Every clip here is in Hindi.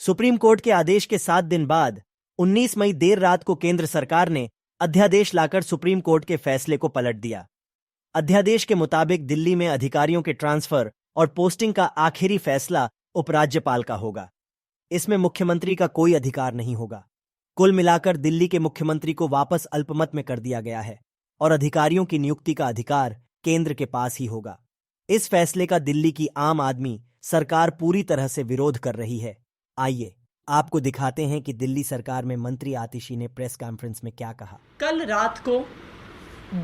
सुप्रीम कोर्ट के आदेश के 7 दिन बाद 19 मई देर रात को केंद्र सरकार ने अध्यादेश लाकर सुप्रीम कोर्ट के फैसले को पलट दिया। अध्यादेश के मुताबिक दिल्ली में अधिकारियों के ट्रांसफर और पोस्टिंग का आखिरी फैसला उपराज्यपाल का होगा। इसमें मुख्यमंत्री का कोई अधिकार नहीं होगा। कुल मिलाकर दिल्ली के मुख्यमंत्री को वापस अल्पमत में कर दिया गया है और अधिकारियों की नियुक्ति का अधिकार केंद्र के पास ही होगा। इस फैसले का दिल्ली की आम आदमी सरकार पूरी तरह से विरोध कर रही है। आइए आपको दिखाते हैं कि दिल्ली सरकार में मंत्री आतिशी ने प्रेस कॉन्फ्रेंस में क्या कहा। कल रात को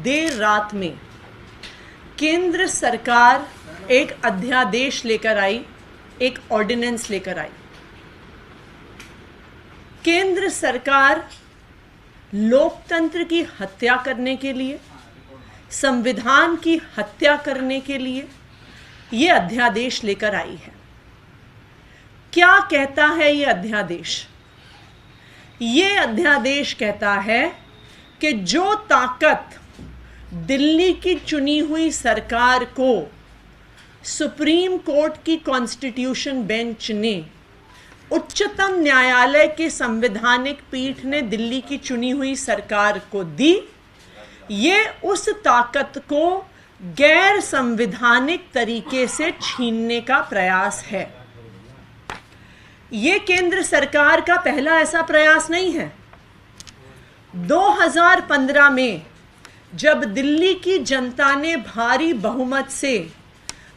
देर रात में केंद्र सरकार एक अध्यादेश लेकर आई, एक ऑर्डिनेंस लेकर आई। केंद्र सरकार लोकतंत्र की हत्या करने के लिए, संविधान की हत्या करने के लिए ये अध्यादेश लेकर आई है। क्या कहता है ये अध्यादेश? ये अध्यादेश कहता है कि जो ताकत दिल्ली की चुनी हुई सरकार को सुप्रीम कोर्ट की कॉन्स्टिट्यूशन बेंच ने, उच्चतम न्यायालय के संवैधानिक पीठ ने दिल्ली की चुनी हुई सरकार को दी, ये उस ताकत को गैर संवैधानिक तरीके से छीनने का प्रयास है। ये केंद्र सरकार का पहला ऐसा प्रयास नहीं है। 2015 में जब दिल्ली की जनता ने भारी बहुमत से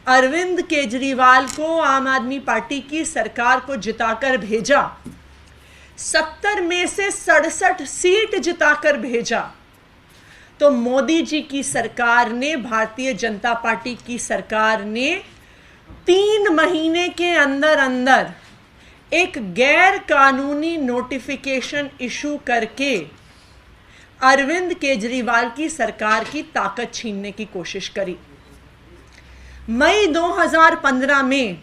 अरविंद केजरीवाल को आम आदमी पार्टी की सरकार को जिताकर भेजा, 70 में से 67 सीट जिताकर भेजा, तो मोदी जी की सरकार ने, भारतीय जनता पार्टी की सरकार ने 3 महीने के अंदर अंदर एक गैर कानूनी नोटिफिकेशन इशू करके अरविंद केजरीवाल की सरकार की ताकत छीनने की कोशिश करी। मई 2015 में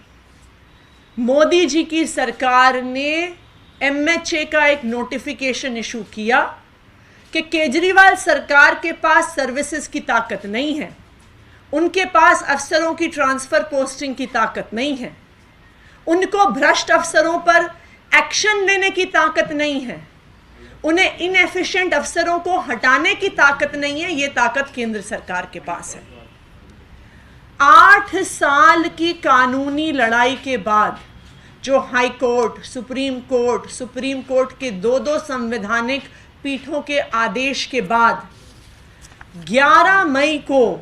मोदी जी की सरकार ने MHA का एक नोटिफिकेशन इशू किया कि केजरीवाल सरकार के पास सर्विसेज की ताकत नहीं है, उनके पास अफसरों की ट्रांसफर पोस्टिंग की ताकत नहीं है, उनको भ्रष्ट अफसरों पर एक्शन लेने की ताकत नहीं है, उन्हें इनएफिशिएंट अफसरों को हटाने की ताकत नहीं है। ये ताकत केंद्र सरकार के पास है। 8 साल की कानूनी लड़ाई के बाद जो हाई कोर्ट, सुप्रीम कोर्ट के 2 संवैधानिक पीठों के आदेश के बाद 11 मई को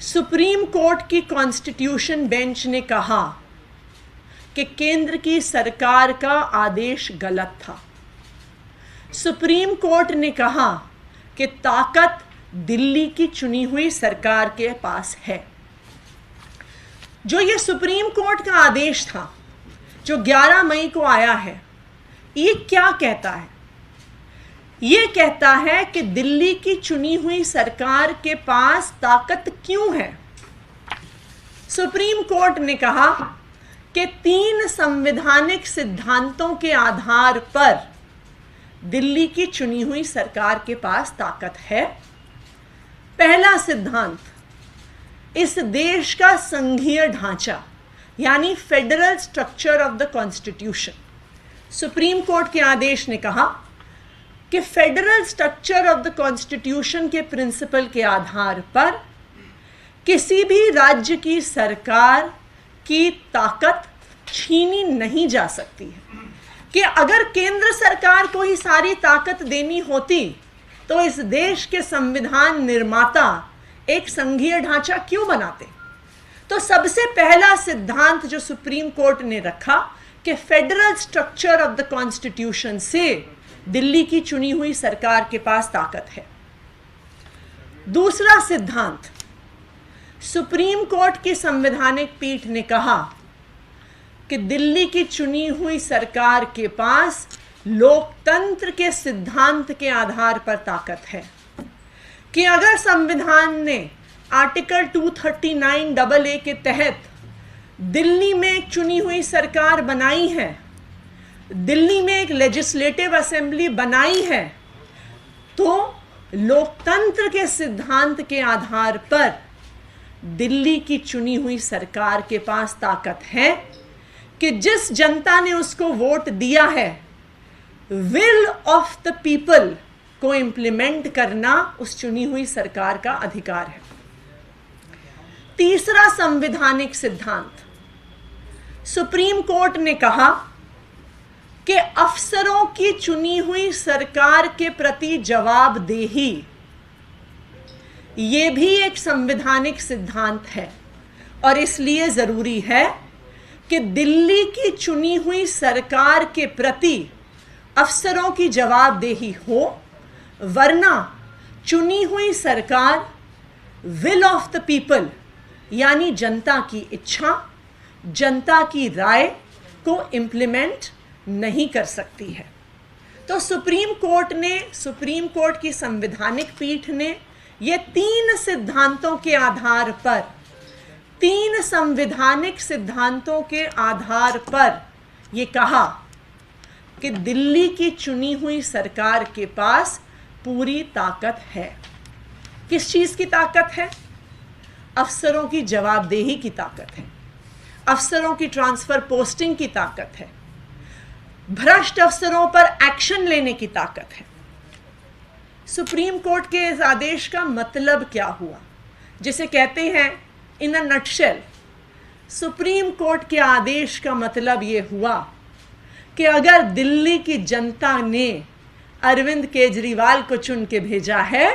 सुप्रीम कोर्ट की कॉन्स्टिट्यूशन बेंच ने कहा कि केंद्र की सरकार का आदेश गलत था। सुप्रीम कोर्ट ने कहा कि ताकत दिल्ली की चुनी हुई सरकार के पास है। जो ये सुप्रीम कोर्ट का आदेश था जो 11 मई को आया है, ये क्या कहता है? ये कहता है कि दिल्ली की चुनी हुई सरकार के पास ताकत क्यों है। सुप्रीम कोर्ट ने कहा कि 3 संवैधानिक सिद्धांतों के आधार पर दिल्ली की चुनी हुई सरकार के पास ताकत है। पहला सिद्धांत, इस देश का संघीय ढांचा यानी federal structure of the constitution. Supreme court के आदेश ने कहा कि federal structure of the constitution के प्रिंसिपल के आधार पर किसी भी राज्य की सरकार की ताकत छीनी नहीं जा सकती है। कि अगर केंद्र सरकार को ही सारी ताकत देनी होती तो इस देश के संविधान निर्माता एक संघीय ढांचा क्यों बनाते? तो सबसे पहला सिद्धांत जो सुप्रीम कोर्ट ने रखा कि federal structure of the constitution से दिल्ली की चुनी हुई सरकार के पास ताकत है। दूसरा सिद्धांत, सुप्रीम कोर्ट की संवैधानिक पीठ ने कहा कि दिल्ली की चुनी हुई सरकार के पास लोकतंत्र के सिद्धांत के आधार पर ताकत है कि अगर संविधान ने आर्टिकल 239AA के तहत दिल्ली में एक चुनी हुई सरकार बनाई है, दिल्ली में एक लेजिस्लेटिव असेंबली बनाई है, तो लोकतंत्र के सिद्धांत के आधार पर दिल्ली की चुनी हुई सरकार के पास ताकत है कि जिस जनता ने उसको वोट दिया है, विल ऑफ द पीपल को इंप्लीमेंट करना उस चुनी हुई सरकार का अधिकार है। तीसरा संवैधानिक सिद्धांत, सुप्रीम कोर्ट ने कहा कि अफसरों की चुनी हुई सरकार के प्रति जवाबदेही ये भी एक संवैधानिक सिद्धांत है और इसलिए जरूरी है कि दिल्ली की चुनी हुई सरकार के प्रति अफसरों की जवाबदेही हो, वरना चुनी हुई सरकार विल ऑफ द पीपल यानी जनता की इच्छा, जनता की राय को इंप्लीमेंट नहीं कर सकती है। तो सुप्रीम कोर्ट की संवैधानिक पीठ ने ये तीन सिद्धांतों के आधार पर, तीन संवैधानिक सिद्धांतों के आधार पर ये कहा कि दिल्ली की चुनी हुई सरकार के पास पूरी ताकत है। किस चीज की ताकत है? अफसरों की जवाबदेही की ताकत है, अफसरों की ट्रांसफर पोस्टिंग की ताकत है, भ्रष्ट अफसरों पर एक्शन लेने की ताकत है। सुप्रीम कोर्ट के इस आदेश का मतलब क्या हुआ, जिसे कहते हैं इन अ नटशेल, सुप्रीम कोर्ट के आदेश का मतलब ये हुआ कि अगर दिल्ली की जनता ने अरविंद केजरीवाल को चुन के भेजा है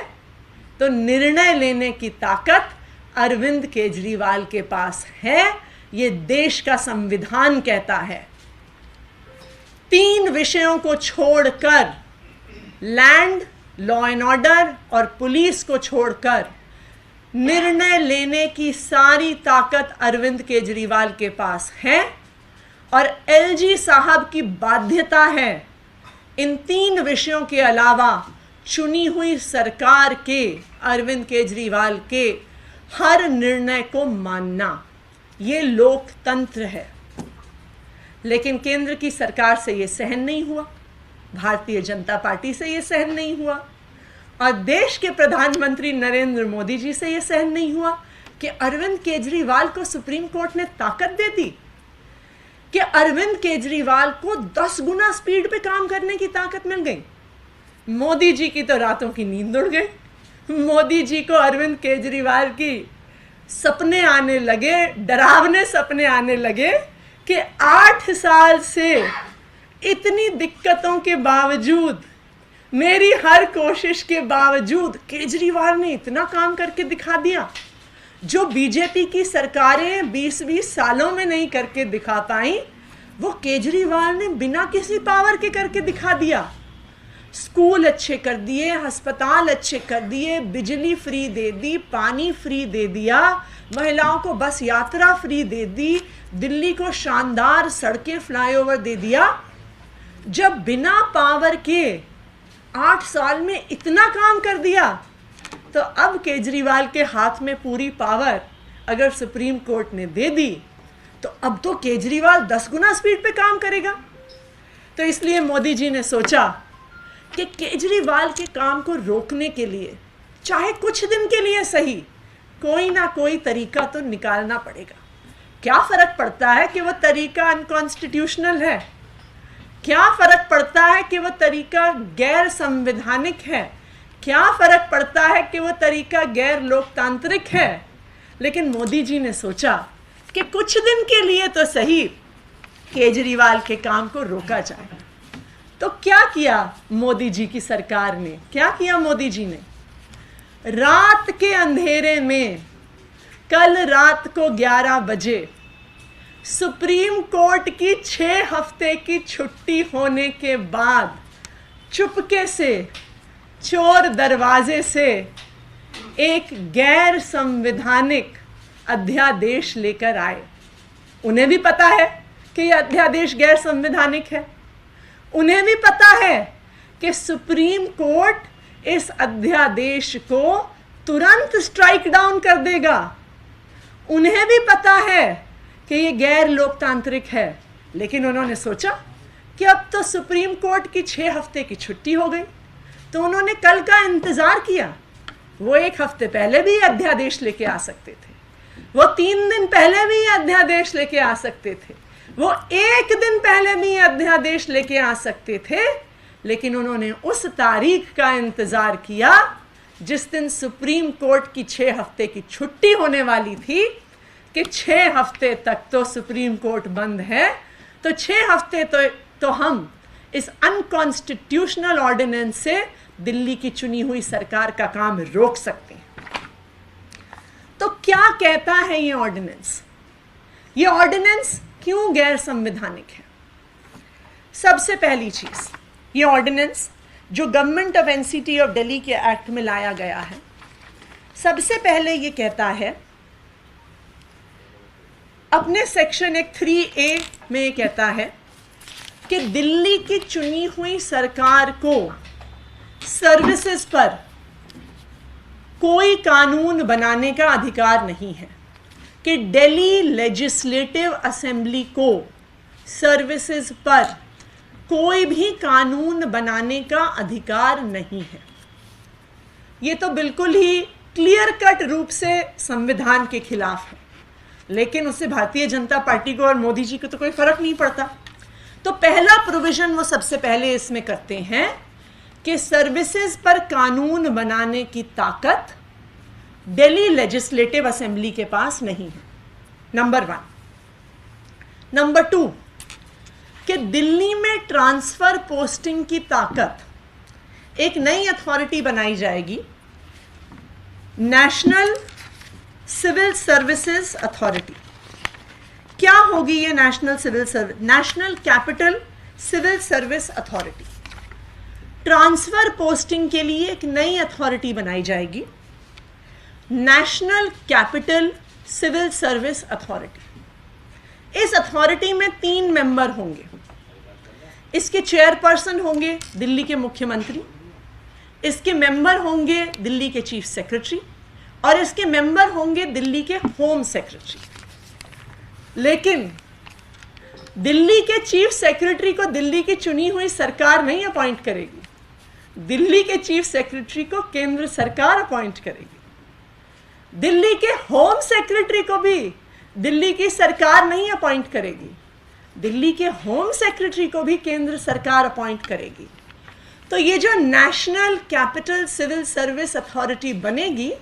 तो निर्णय लेने की ताकत अरविंद केजरीवाल के पास है। ये देश का संविधान कहता है। तीन विषयों को छोड़कर, लैंड, लॉ एंड ऑर्डर और पुलिस को छोड़कर, निर्णय लेने की सारी ताकत अरविंद केजरीवाल के पास है और एलजी साहब की बाध्यता है इन तीन विषयों के अलावा चुनी हुई सरकार के, अरविंद केजरीवाल के हर निर्णय को मानना। ये लोकतंत्र है। लेकिन केंद्र की सरकार से ये सहन नहीं हुआ, भारतीय जनता पार्टी से ये सहन नहीं हुआ और देश के प्रधानमंत्री नरेंद्र मोदी जी से ये सहन नहीं हुआ कि अरविंद केजरीवाल को सुप्रीम कोर्ट ने ताकत दे दी, कि अरविंद केजरीवाल को 10 गुना स्पीड पे काम करने की ताकत मिल गई। मोदी जी की तो रातों की नींद उड़ गई। मोदी जी को अरविंद केजरीवाल की सपने आने लगे, डरावने सपने आने लगे कि 8 साल से इतनी दिक्कतों के बावजूद, मेरी हर कोशिश के बावजूद केजरीवाल ने इतना काम करके दिखा दिया जो बीजेपी की सरकारें 20-20 सालों में नहीं करके दिखा पाई, वो केजरीवाल ने बिना किसी पावर के करके दिखा दिया। स्कूल अच्छे कर दिए, अस्पताल अच्छे कर दिए, बिजली फ्री दे दी, पानी फ्री दे दिया, महिलाओं को बस यात्रा फ्री दे दी, दिल्ली को शानदार सड़कें, फ्लाईओवर दे दिया। जब बिना पावर के 8 साल में इतना काम कर दिया, तो अब केजरीवाल के हाथ में पूरी पावर अगर सुप्रीम कोर्ट ने दे दी तो अब तो केजरीवाल 10 गुना स्पीड पे काम करेगा। तो इसलिए मोदी जी ने सोचा कि केजरीवाल के काम को रोकने के लिए, चाहे कुछ दिन के लिए सही, कोई ना कोई तरीका तो निकालना पड़ेगा। क्या फर्क पड़ता है कि वो तरीका अनकॉन्स्टिट्यूशनल है, क्या फर्क पड़ता है कि वो तरीका गैर संवैधानिक है, क्या फर्क पड़ता है कि वो तरीका गैर लोकतांत्रिक है। लेकिन मोदी जी ने सोचा कि कुछ दिन के लिए तो सही केजरीवाल के काम को रोका जाए। तो क्या किया मोदी जी की सरकार ने, क्या किया मोदी जी ने? रात के अंधेरे में कल रात को 11 बजे सुप्रीम कोर्ट की 6 हफ्ते की छुट्टी होने के बाद चुपके से चोर दरवाजे से एक गैर संवैधानिक अध्यादेश लेकर आए। उन्हें भी पता है कि यह अध्यादेश गैर संवैधानिक है, उन्हें भी पता है कि सुप्रीम कोर्ट इस अध्यादेश को तुरंत स्ट्राइक डाउन कर देगा, उन्हें भी पता है कि ये गैर लोकतांत्रिक है। लेकिन उन्होंने सोचा कि अब तो सुप्रीम कोर्ट की 6 हफ्ते की छुट्टी हो गई, तो उन्होंने कल का इंतजार किया। वो 1 हफ्ते पहले भी अध्यादेश लेके आ सकते थे, वो 3 दिन पहले भी अध्यादेश लेके आ सकते थे, वो एक दिन पहले भी अध्यादेश लेके आ सकते थे, लेकिन उन्होंने उस तारीख का इंतजार किया जिस दिन सुप्रीम कोर्ट की 6 हफ्ते की छुट्टी होने वाली थी, कि 6 हफ्ते तक तो सुप्रीम कोर्ट बंद है, तो 6 हफ्ते तो हम इस अनकॉन्स्टिट्यूशनल ऑर्डिनेंस से दिल्ली की चुनी हुई सरकार का काम रोक सकते हैं। तो क्या कहता है ये ऑर्डिनेंस? ये ऑर्डिनेंस क्यों गैर संवैधानिक है? सबसे पहली चीज, ये ऑर्डिनेंस जो government of NCT of Delhi के एक्ट में लाया गया है, सबसे पहले ये कहता है, अपने सेक्शन 3A में ये कहता है कि दिल्ली की चुनी हुई सरकार को सर्विसेज पर कोई कानून बनाने का अधिकार नहीं है, कि दिल्ली लेजिस्लेटिव असेंबली को सर्विसेज पर कोई भी कानून बनाने का अधिकार नहीं है। ये तो बिल्कुल ही क्लियर कट रूप से संविधान के खिलाफ है, लेकिन उससे भारतीय जनता पार्टी को और मोदी जी को तो कोई फर्क नहीं पड़ता। तो पहला प्रोविजन वो सबसे पहले इसमें करते हैं कि सर्विसेज पर कानून बनाने की ताकत दिल्ली लेजिस्लेटिव असेंबली के पास नहीं है, नंबर 1। नंबर 2, कि दिल्ली में ट्रांसफर पोस्टिंग की ताकत, एक नई अथॉरिटी बनाई जाएगी, नेशनल सिविल सर्विसेज अथॉरिटी। क्या होगी ये national capital civil service authority? Transfer posting के लिए एक नई अथॉरिटी बनाई जाएगी, national capital civil service authority. इस अथॉरिटी में 3 मेंबर होंगे। इसके चेयरपर्सन होंगे दिल्ली के मुख्यमंत्री, इसके मेंबर होंगे दिल्ली के चीफ सेक्रेटरी, और इसके मेंबर होंगे दिल्ली के होम सेक्रेटरी। लेकिन दिल्ली के चीफ सेक्रेटरी को दिल्ली की चुनी हुई सरकार नहीं अपॉइंट करेगी, दिल्ली के चीफ सेक्रेटरी को केंद्र सरकार अपॉइंट करेगी। दिल्ली के होम सेक्रेटरी को भी दिल्ली की सरकार नहीं अपॉइंट करेगी, दिल्ली के होम सेक्रेटरी को भी केंद्र सरकार अपॉइंट करेगी। तो ये जो national capital civil service authority बनेगी,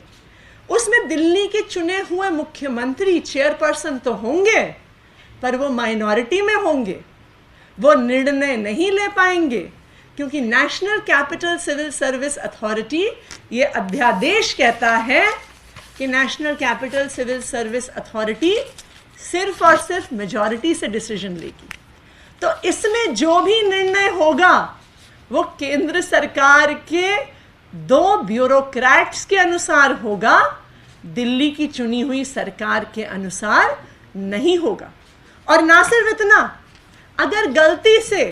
उसमें दिल्ली के चुने हुए मुख्यमंत्री चेयरपर्सन तो होंगे, पर वो माइनॉरिटी में होंगे, वो निर्णय नहीं ले पाएंगे, क्योंकि national capital civil service authority, ये अध्यादेश कहता है कि national capital civil service authority सिर्फ और सिर्फ मेजॉरिटी से डिसीजन लेगी। तो इसमें जो भी निर्णय होगा वो केंद्र सरकार के 2 ब्यूरोक्रेट्स के अनुसार होगा, दिल्ली की चुनी हुई सरकार के अनुसार नहीं होगा। और ना सिर्फ इतना, अगर गलती से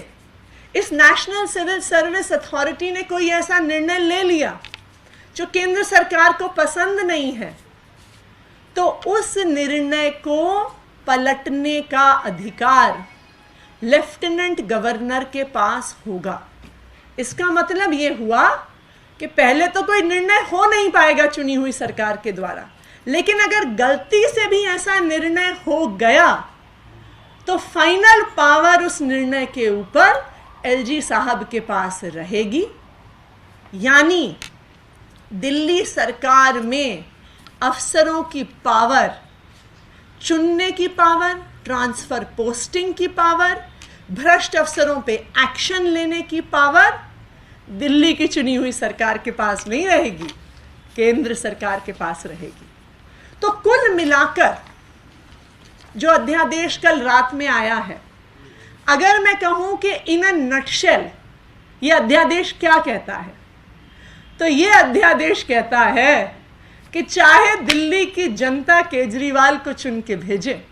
इस नेशनल सिविल सर्विस अथॉरिटी ने कोई ऐसा निर्णय ले लिया जो केंद्र सरकार को पसंद नहीं है, तो उस निर्णय को पलटने का अधिकार लेफ्टिनेंट गवर्नर के पास होगा। इसका मतलब ये हुआ कि पहले तो कोई निर्णय हो नहीं पाएगा चुनी हुई सरकार के द्वारा, लेकिन अगर गलती से भी ऐसा निर्णय हो गया तो फाइनल पावर उस निर्णय के ऊपर एलजी साहब के पास रहेगी। यानी दिल्ली सरकार में अफसरों की पावर, चुनने की पावर, ट्रांसफर पोस्टिंग की पावर, भ्रष्ट अफसरों पे एक्शन लेने की पावर दिल्ली की चुनी हुई सरकार के पास नहीं रहेगी, केंद्र सरकार के पास रहेगी। तो कुल मिलाकर जो अध्यादेश कल रात में आया है, अगर मैं कहूं कि इन अ नटशेल ये अध्यादेश क्या कहता है, तो ये अध्यादेश कहता है कि चाहे दिल्ली की जनता केजरीवाल को चुन के भेजे,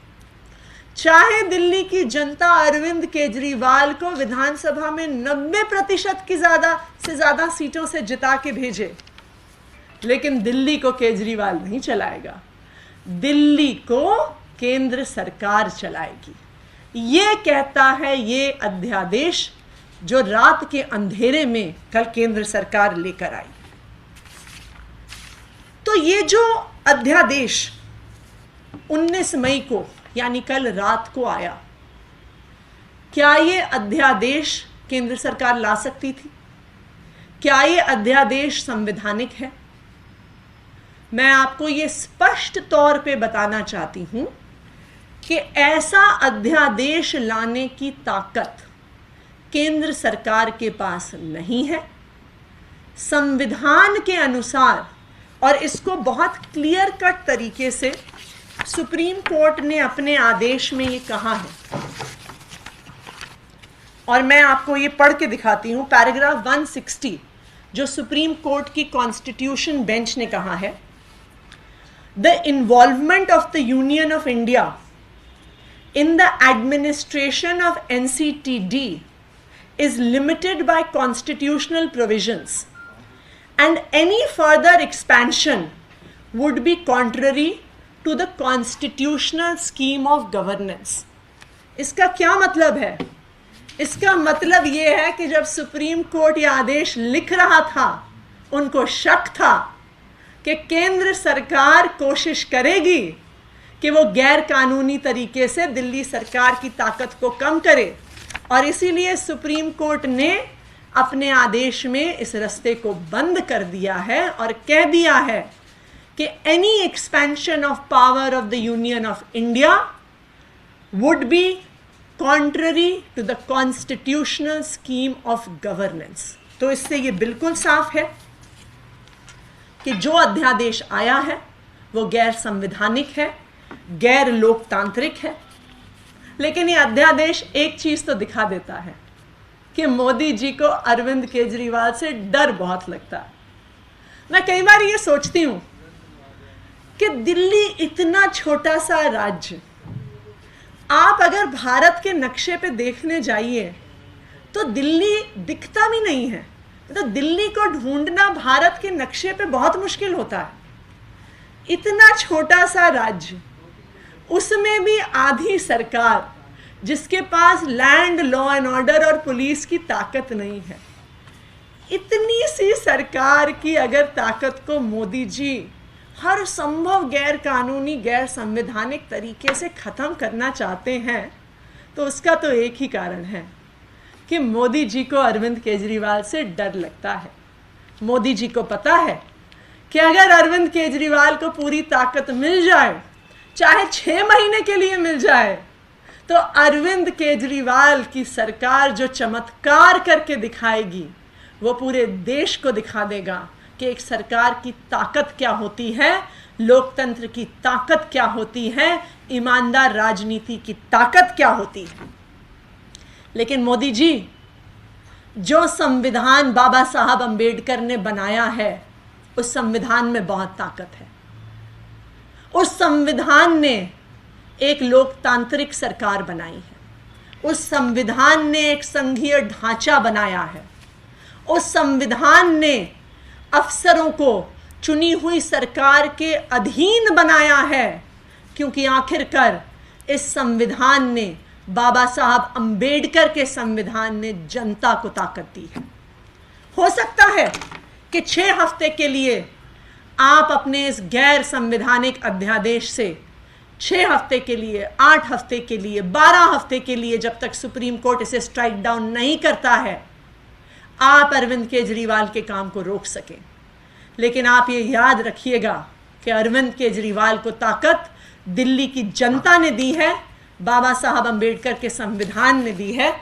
चाहे दिल्ली की जनता अरविंद केजरीवाल को विधानसभा में 90% की ज्यादा सीटों से जिता के भेजे, लेकिन दिल्ली को केजरीवाल नहीं चलाएगा, दिल्ली को केंद्र सरकार चलाएगी। ये कहता है ये अध्यादेश जो रात के अंधेरे में कल केंद्र सरकार लेकर आई। तो ये जो अध्यादेश 19 मई को यानी कल रात को आया, क्या ये अध्यादेश केंद्र सरकार ला सकती थी? क्या ये अध्यादेश संवैधानिक है? मैं आपको ये स्पष्ट तौर पे बताना चाहती हूं कि ऐसा अध्यादेश लाने की ताकत केंद्र सरकार के पास नहीं है। संविधान के अनुसार, और इसको बहुत क्लियर कट तरीके से सुप्रीम कोर्ट ने अपने आदेश में ये कहा है, और मैं आपको ये पढ़ के दिखाती हूं। पैराग्राफ 160 जो सुप्रीम कोर्ट की कॉन्स्टिट्यूशन बेंच ने कहा है, the involvement of the union of India in the administration of NCTD is limited by constitutional provisions and any further expansion would be contrary to the constitutional scheme of governance. इसका क्या मतलब है? इसका मतलब ये है कि जब सुप्रीम कोर्ट ये आदेश लिख रहा था, उनको शक था कि केंद्र सरकार कोशिश करेगी कि वो गैर कानूनी तरीके से दिल्ली सरकार की ताकत को कम करे, और इसीलिए सुप्रीम कोर्ट ने अपने आदेश में इस रास्ते को बंद कर दिया है और कह दिया है कि any expansion of power of the union of India would be contrary to the constitutional scheme of governance. तो इससे ये बिल्कुल साफ है कि जो अध्यादेश आया है वो गैर संवैधानिक है, गैर लोकतांत्रिक है। लेकिन ये अध्यादेश एक चीज तो दिखा देता है कि मोदी जी को अरविंद केजरीवाल से डर बहुत लगता है। मैं कई बार ये सोचती हूं कि दिल्ली इतना छोटा सा राज्य, आप अगर भारत के नक्शे पे देखने जाइए तो दिल्ली दिखता भी नहीं है। तो दिल्ली को ढूंढना भारत के नक्शे पे बहुत मुश्किल होता है। इतना छोटा सा राज्य, उसमें भी आधी सरकार, जिसके पास लैंड, लॉ एंड ऑर्डर और पुलिस की ताकत नहीं है। इतनी सी सरकार की अगर ताकत को मोदी जी हर संभव गैर कानूनी, गैर संवैधानिक तरीके से ख़त्म करना चाहते हैं, तो उसका तो एक ही कारण है कि मोदी जी को अरविंद केजरीवाल से डर लगता है। मोदी जी को पता है कि अगर अरविंद केजरीवाल को पूरी ताकत मिल जाए, चाहे 6 महीने के लिए मिल जाए, तो अरविंद केजरीवाल की सरकार जो चमत्कार करके दिखाएगी वो पूरे देश को दिखा देगा कि एक सरकार की ताकत क्या होती है, लोकतंत्र की ताकत क्या होती है, ईमानदार राजनीति की ताकत क्या होती है। लेकिन मोदी जी, जो संविधान बाबा साहब अंबेडकर ने बनाया है, उस संविधान में बहुत ताकत है। उस संविधान ने एक लोकतांत्रिक सरकार बनाई है। उस संविधान ने एक संघीय ढांचा बनाया है। उस संविधान ने अफसरों को चुनी हुई सरकार के अधीन बनाया है, क्योंकि आखिरकार इस संविधान ने, बाबा साहब अंबेडकर के संविधान ने जनता को ताकत दी है। हो सकता है कि 6 हफ्ते के लिए आप अपने इस गैर संवैधानिक अध्यादेश से 6 हफ्ते के लिए, 8 हफ्ते के लिए, 12 हफ्ते के लिए, जब तक सुप्रीम कोर्ट इसे स्ट्राइक डाउन नहीं करता है, आप अरविंद केजरीवाल के काम को रोक सकें। लेकिन आप ये याद रखिएगा कि अरविंद केजरीवाल को ताकत दिल्ली की जनता ने दी है, बाबा साहब अंबेडकर के संविधान ने दी है,